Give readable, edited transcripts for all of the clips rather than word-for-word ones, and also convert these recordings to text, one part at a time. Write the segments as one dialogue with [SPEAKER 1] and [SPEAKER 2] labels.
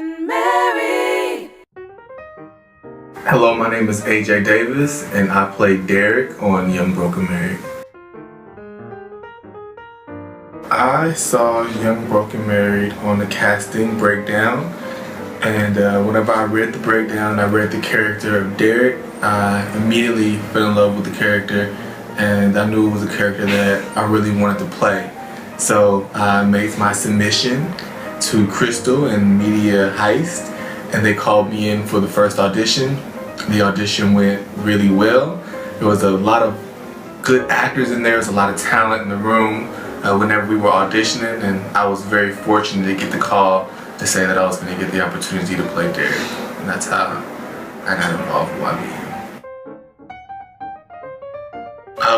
[SPEAKER 1] and Mary.
[SPEAKER 2] Hello, my name is AJ Davis, and I play Derek on Young Broken Married. I saw Young Broken Married on the casting breakdown, and whenever I read the breakdown, I read the character of Derek, I immediately fell in love with the character, and I knew it was a character that I really wanted to play. So I made my submission to Crystal and MediaHeist, and they called me in for the first audition. The audition went really well. There was a lot of good actors in there. There was a lot of talent in the room whenever we were auditioning, and I was very fortunate to get the call to say that I was going to get the opportunity to play Derek, and that's how I got involved with YBM.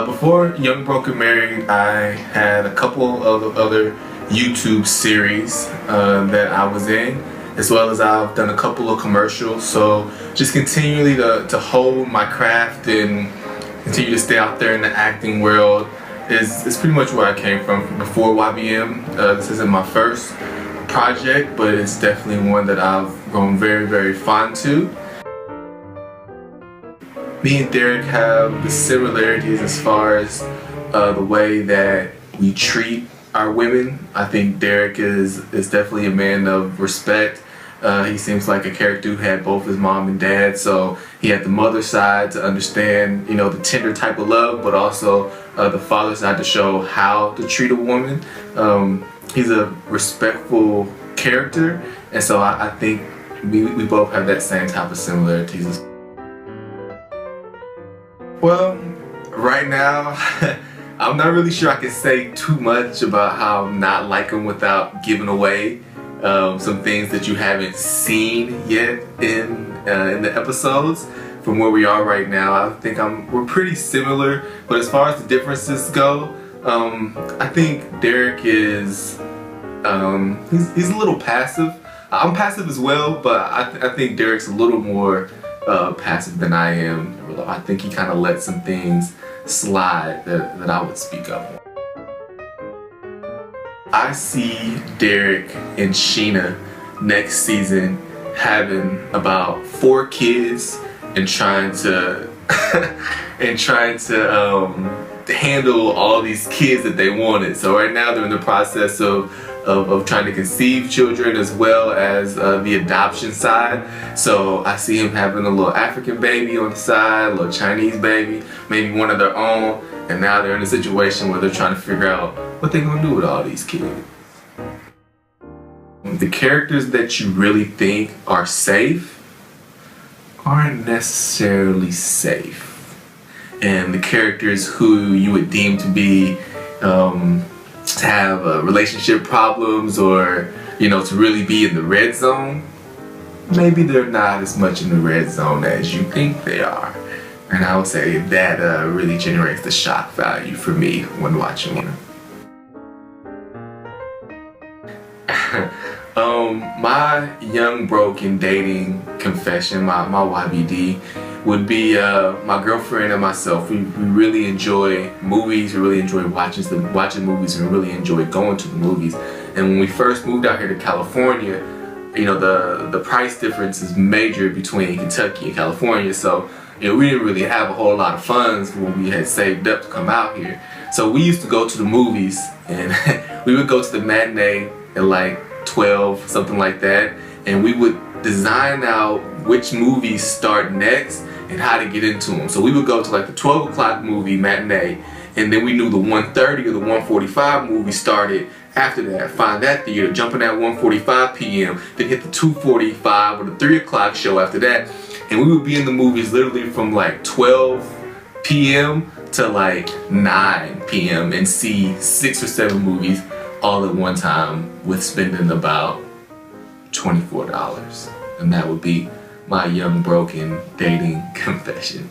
[SPEAKER 2] Before Young Broken Married, I had a couple of other YouTube series that I was in, as well as I've done a couple of commercials. So just continually to hold my craft and continue to stay out there in the acting world is pretty much where I came from before YBM. This isn't my first project, but it's definitely one that I've grown very, very fond to. Me and Derek have the similarities as far as the way that we treat our women. I think Derek is definitely a man of respect. He seems like a character who had both his mom and dad, so he had the mother side to understand, you know, the tender type of love, but also the father side to show how to treat a woman. He's a respectful character, and so I think we both have that same type of similarities. Well, right now, I'm not really sure I can say too much about how I'm not like him without giving away some things that you haven't seen yet in the episodes. From where we are right now, I think we're pretty similar, but as far as the differences go, I think Derek is he's a little passive. I'm passive as well, but I think Derek's a little more passive than I am. I think he kind of lets some things slide that I would speak of. I see Derek and Sheena next season having about 4 kids and trying to handle all these kids that they wanted. So right now they're in the process of trying to conceive children as well as the adoption side. So I see him having a little African baby on the side, a little Chinese baby, maybe one of their own, and now they're in a situation where they're trying to figure out what they're gonna do with all these kids. The characters that you really think are safe aren't necessarily safe. And the characters who you would deem to be to have relationship problems, or to really be in the red zone, maybe they're not as much in the red zone as you think they are. And I would say that really generates the shock value for me when watching it. My young broken dating confession, my YBD, would be my girlfriend and myself. We really enjoy movies, we really enjoy watching movies, and we really enjoy going to the movies. And when we first moved out here to California, the price difference is major between Kentucky and California, so we didn't really have a whole lot of funds when we had saved up to come out here. So we used to go to the movies, and we would go to the matinee at like 12, something like that, and we would design out which movies start next and how to get into them. So we would go to like the 12 o'clock movie matinee, and then we knew the 1:30 or the 1:45 movie started after that. Find that theater, jump in at 1:45 p.m., then hit the 2:45 or the 3 o'clock show after that, and we would be in the movies literally from like 12 p.m. to like 9 p.m. and see 6 or 7 movies all at one time with spending about $24. And that would be my young broken dating confession.